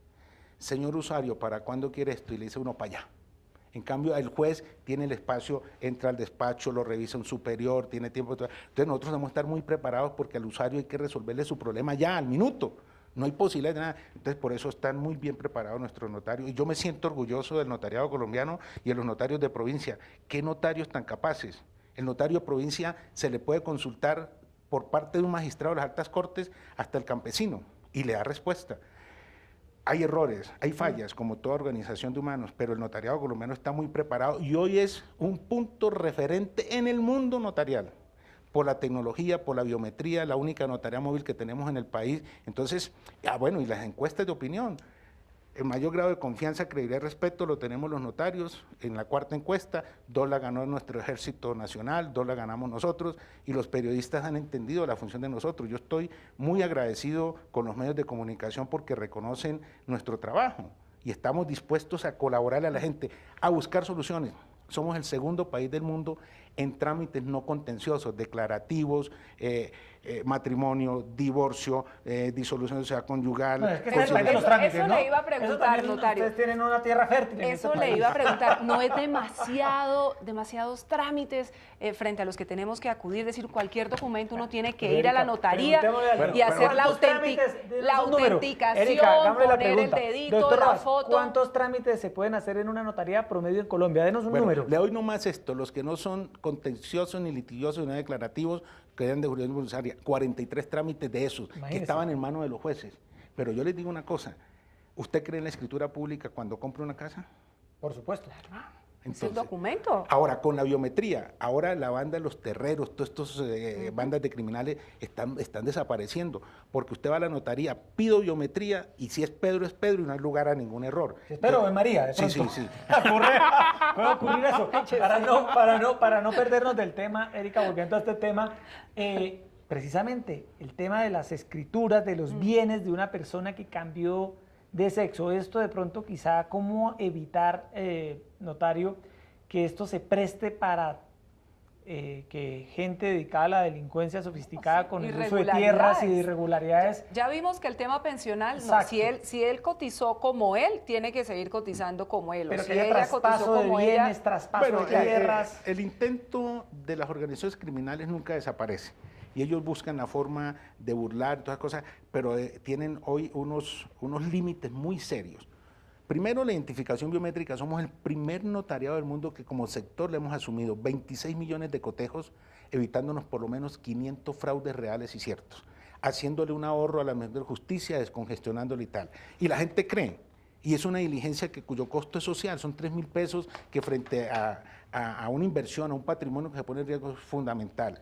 Señor usuario, ¿para cuándo quiere esto? Y le dice uno, para allá. En cambio, el juez tiene el espacio, entra al despacho, lo revisa un superior, tiene tiempo. Entonces nosotros debemos estar muy preparados porque al usuario hay que resolverle su problema ya, al minuto. No hay posibilidad de nada. Entonces por eso están muy bien preparados nuestros notarios. Y yo me siento orgulloso del notariado colombiano y de los notarios de provincia. ¿Qué notarios tan capaces? El notario de provincia se le puede consultar por parte de un magistrado de las altas cortes hasta el campesino y le da respuesta. Hay errores, hay fallas, como toda organización de humanos, pero el notariado colombiano está muy preparado y hoy es un punto referente en el mundo notarial, por la tecnología, por la biometría, la única notaría móvil que tenemos en el país. Entonces, bueno, y las encuestas de opinión. El mayor grado de confianza, credibilidad y respeto lo tenemos los notarios. En la 4ª encuesta, 2 la ganó nuestro Ejército Nacional, 2 la ganamos nosotros, y los periodistas han entendido la función de nosotros. Yo estoy muy agradecido con los medios de comunicación porque reconocen nuestro trabajo y estamos dispuestos a colaborarle a la gente, a buscar soluciones. Somos el 2º país del mundo en trámites no contenciosos, declarativos, matrimonio, divorcio, disolución de sociedad conyugal. Bueno, es que Pero ese es el país de los trámites, eso ¿no? le iba a preguntar, Eso también, notario. Ustedes tienen una tierra fértil en Eso este le país. iba a preguntar, ¿no es demasiados trámites frente a los que tenemos que acudir? Es decir, cualquier documento uno tiene que ir a la notaría y hacer la autenticación, Erika, hagámosle la poner el pregunta. dedito, Doctor la Rojas, foto. ¿cuántos trámites se pueden hacer en una notaría promedio en Colombia? Denos un número. Le doy nomás esto, los que no son contenciosos ni litigiosos ni declarativos, que eran de jurisdicción voluntaria, 43 trámites de esos, Imagínese. que estaban en manos de los jueces. Pero yo les digo una cosa, ¿usted cree en la escritura pública cuando compra una casa? Por supuesto. Es el documento. Ahora, con la biometría, ahora la banda de los terreros, todas estas bandas de criminales están desapareciendo, porque usted va a la notaría, pido biometría, y si es Pedro y no hay lugar a ningún error. Si es Pedro o es María, de Sí, pronto. sí. Puede ocurrir eso. Para no perdernos del tema, Erika, volviendo a este tema, precisamente el tema de las escrituras, de los bienes de una persona que cambió de sexo, esto de pronto quizá cómo evitar, notario, que esto se preste para que gente dedicada a la delincuencia sofisticada con el uso de tierras y de irregularidades. Ya vimos que el tema pensional, no, Exacto. si él cotizó como él, tiene que seguir cotizando como él. Pero o que si haya ella cotizó traspaso de como bienes, ella. traspaso de tierras. El intento de las organizaciones criminales nunca desaparece. Y ellos buscan la forma de burlar, todas las cosas, pero tienen hoy unos límites muy serios. Primero, la identificación biométrica. Somos el primer notariado del mundo que como sector le hemos asumido 26 millones de cotejos, evitándonos por lo menos 500 fraudes reales y ciertos, haciéndole un ahorro a la Administración de Justicia, descongestionándole y tal. Y la gente cree, y es una diligencia cuyo costo es social, son 3.000 pesos que frente a una inversión, a un patrimonio que se pone en riesgo es fundamental.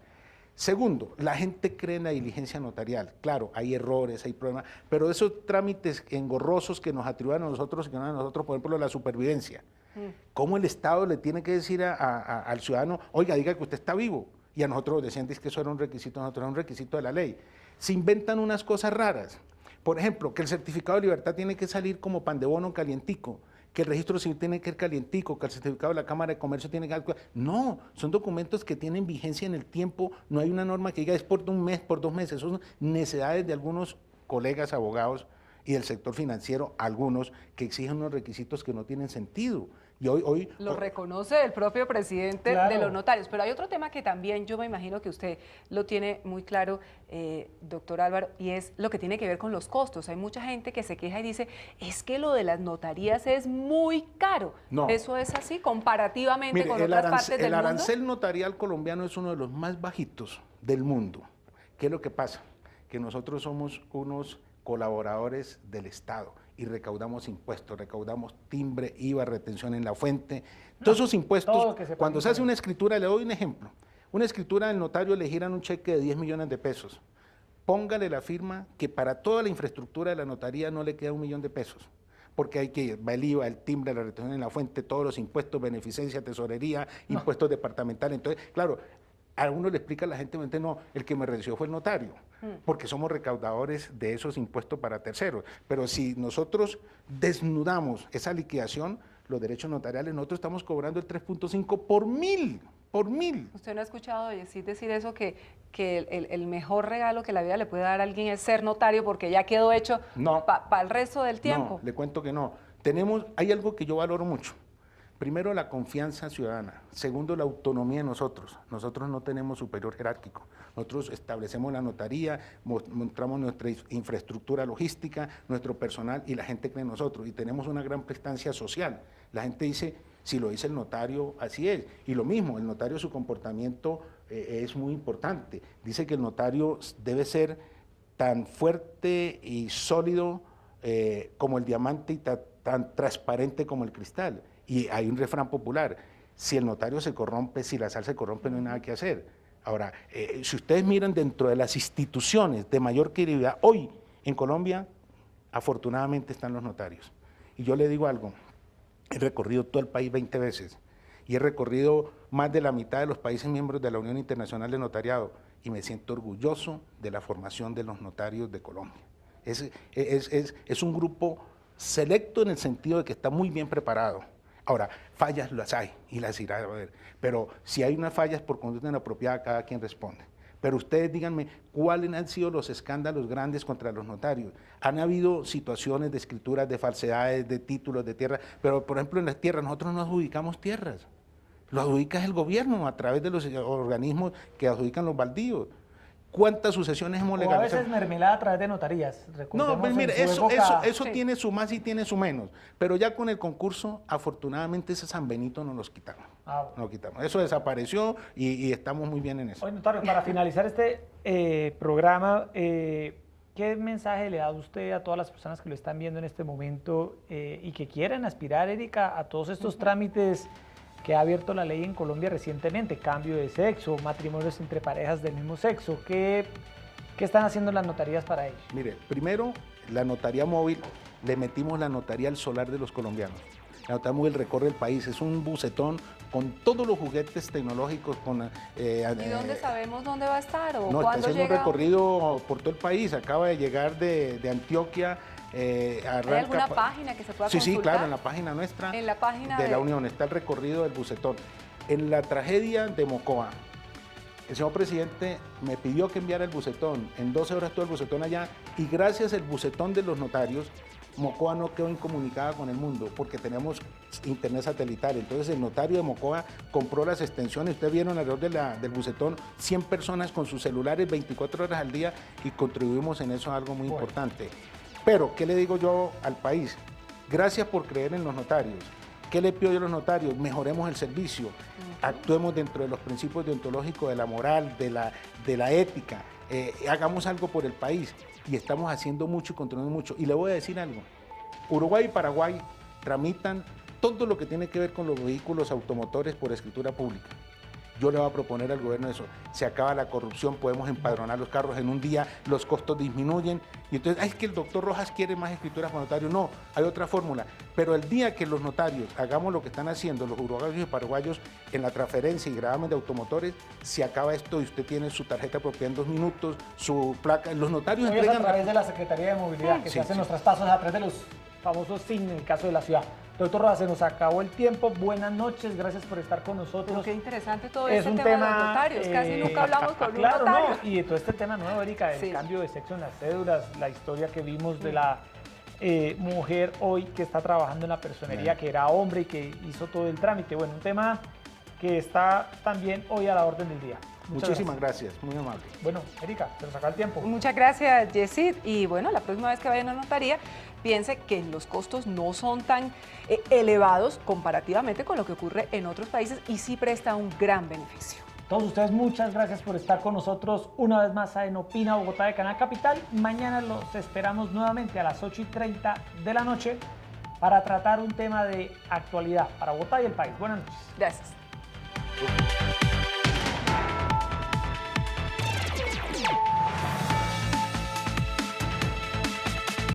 Segundo, la gente cree en la diligencia notarial. Claro, hay errores, hay problemas, pero esos trámites engorrosos que nos atribuyen a nosotros y que no a nosotros, por ejemplo, la supervivencia. ¿Cómo el Estado le tiene que decir al ciudadano, oiga, diga que usted está vivo? Y a nosotros decían que eso era un requisito, nosotros era un requisito de la ley. se inventan unas cosas raras. Por ejemplo, que el certificado de libertad tiene que salir como pan de bono calientico, que el registro civil tiene que ir calientico, que el certificado de la Cámara de Comercio tiene que... No, son documentos que tienen vigencia en el tiempo, no hay una norma que diga es por un mes, por 2 meses, son necesidades de algunos colegas abogados y del sector financiero, algunos que exigen unos requisitos que no tienen sentido. Y hoy lo reconoce el propio presidente de los notarios. Pero hay otro tema que también yo me imagino que usted lo tiene muy claro, doctor Álvaro, y es lo que tiene que ver con los costos. Hay mucha gente que se queja y dice, es que lo de las notarías es muy caro. No. ¿Eso es así comparativamente Mire, con otras partes del mundo? El arancel notarial colombiano es uno de los más bajitos del mundo. ¿Qué es lo que pasa? Que nosotros somos unos colaboradores del Estado y recaudamos impuestos, recaudamos timbre, IVA, retención en la fuente. Todos esos impuestos, cuando se hace una escritura, le doy un ejemplo, una escritura del notario le giran un cheque de 10 millones de pesos. Póngale la firma que para toda la infraestructura de la notaría no le queda 1 millón de pesos, porque hay que ir, va el IVA, el timbre, la retención en la fuente, todos los impuestos, beneficencia, tesorería, impuestos departamentales. Entonces, claro, a uno le explica a la gente, no, el que me recibió fue el notario, porque somos recaudadores de esos impuestos para terceros. Pero si nosotros desnudamos esa liquidación, los derechos notariales, nosotros estamos cobrando el 3.5 por mil. ¿Usted no ha escuchado decir eso, que el mejor regalo que la vida le puede dar a alguien es ser notario porque ya quedó hecho para el resto del tiempo? No, le cuento que no. Hay algo que yo valoro mucho. Primero, la confianza ciudadana. Segundo, la autonomía de nosotros. Nosotros no tenemos superior jerárquico. Nosotros establecemos la notaría, mostramos nuestra infraestructura logística, nuestro personal y la gente cree en nosotros. Y tenemos una gran prestancia social. La gente dice, si lo dice el notario, así es. Y lo mismo, el notario, su comportamiento es muy importante. Dice que el notario debe ser tan fuerte y sólido como el diamante y tan transparente como el cristal. Y hay un refrán popular, si el notario se corrompe, si la sal se corrompe, no hay nada que hacer. Ahora, si ustedes miran dentro de las instituciones de mayor credibilidad, hoy en Colombia, afortunadamente están los notarios. Y yo le digo algo, he recorrido todo el país 20 veces y he recorrido más de la mitad de los países miembros de la Unión Internacional de Notariado y me siento orgulloso de la formación de los notarios de Colombia. Es un grupo selecto en el sentido de que está muy bien preparado. Ahora, fallas las hay y las irá a haber, pero si hay unas fallas por conducta inapropiada, cada quien responde. Pero ustedes díganme, ¿cuáles han sido los escándalos grandes contra los notarios? Han habido situaciones de escrituras, de falsedades, de títulos de tierra, pero por ejemplo en las tierras nosotros no adjudicamos tierras, lo adjudica el gobierno a través de los organismos que adjudican los baldíos. ¿Cuántas sucesiones hemos legalizado? O a veces mermelada a través de notarías. No, pues mire, eso tiene su más y tiene su menos. Pero ya con el concurso, afortunadamente ese San Benito nos los quitaron. Nos quitamos. Eso desapareció y estamos muy bien en eso. Oye, notario, para finalizar este programa, ¿qué mensaje le da usted a todas las personas que lo están viendo en este momento y que quieren aspirar, Erika, a todos estos trámites que ha abierto la ley en Colombia recientemente, cambio de sexo, matrimonios entre parejas del mismo sexo? ¿Qué están haciendo las notarías para ello? Mire, primero, la notaría móvil, le metimos la notaría al solar de los colombianos. La notaría móvil recorre el país, es un bucetón con todos los juguetes tecnológicos. ¿Y dónde sabemos dónde va a estar o no, cuándo está haciendo llega? un recorrido por todo el país, acaba de llegar de Antioquia. ¿Hay alguna página que se pueda consultar? Sí, claro, en la página nuestra en la página de la Unión está el recorrido del bucetón. En la tragedia de Mocoa, el señor presidente me pidió que enviara el bucetón, en 12 horas todo el bucetón allá, y gracias al bucetón de los notarios, Mocoa no quedó incomunicada con el mundo, porque tenemos internet satelital. Entonces el notario de Mocoa compró las extensiones, ustedes vieron alrededor del bucetón, 100 personas con sus celulares 24 horas al día, y contribuimos en eso a algo muy importante. Pero, ¿qué le digo yo al país? Gracias por creer en los notarios. ¿Qué le pido yo a los notarios? Mejoremos el servicio, actuemos dentro de los principios deontológicos de la moral, de la ética, hagamos algo por el país. Y estamos haciendo mucho y continuando mucho. Y le voy a decir algo, Uruguay y Paraguay tramitan todo lo que tiene que ver con los vehículos automotores por escritura pública. Yo le voy a proponer al gobierno eso. Se acaba la corrupción, podemos empadronar los carros en un día, los costos disminuyen. Y entonces, es que el doctor Rojas quiere más escrituras para notarios. No, hay otra fórmula. Pero el día que los notarios hagamos lo que están haciendo los uruguayos y paraguayos en la transferencia y gravamen de automotores, se acaba esto y usted tiene su tarjeta de propiedad en 2 minutos, su placa. Los notarios hoy entregan... es a través de la Secretaría de Movilidad que se hacen los traspasos a través de los famosos SIN en el caso de la ciudad. Doctor Rojas, se nos acabó el tiempo. Buenas noches, gracias por estar con nosotros. Qué interesante todo es este tema de los notarios. Casi nunca hablamos con un notario. No, y de todo este tema nuevo, Erika, del cambio de sexo en las cédulas, la historia que vimos de la mujer hoy que está trabajando en la personería, que era hombre y que hizo todo el trámite. Bueno, un tema que está también hoy a la orden del día. Muchísimas gracias, muy amable. Bueno, Erika, se nos acaba el tiempo. Muchas gracias, Yesid. Y bueno, la próxima vez que vayan a notaría, piense que los costos no son tan elevados comparativamente con lo que ocurre en otros países y sí presta un gran beneficio. Todos ustedes, muchas gracias por estar con nosotros una vez más en Opina Bogotá de Canal Capital. Mañana los esperamos nuevamente a las 8:30 de la noche para tratar un tema de actualidad para Bogotá y el país. Buenas noches. Gracias.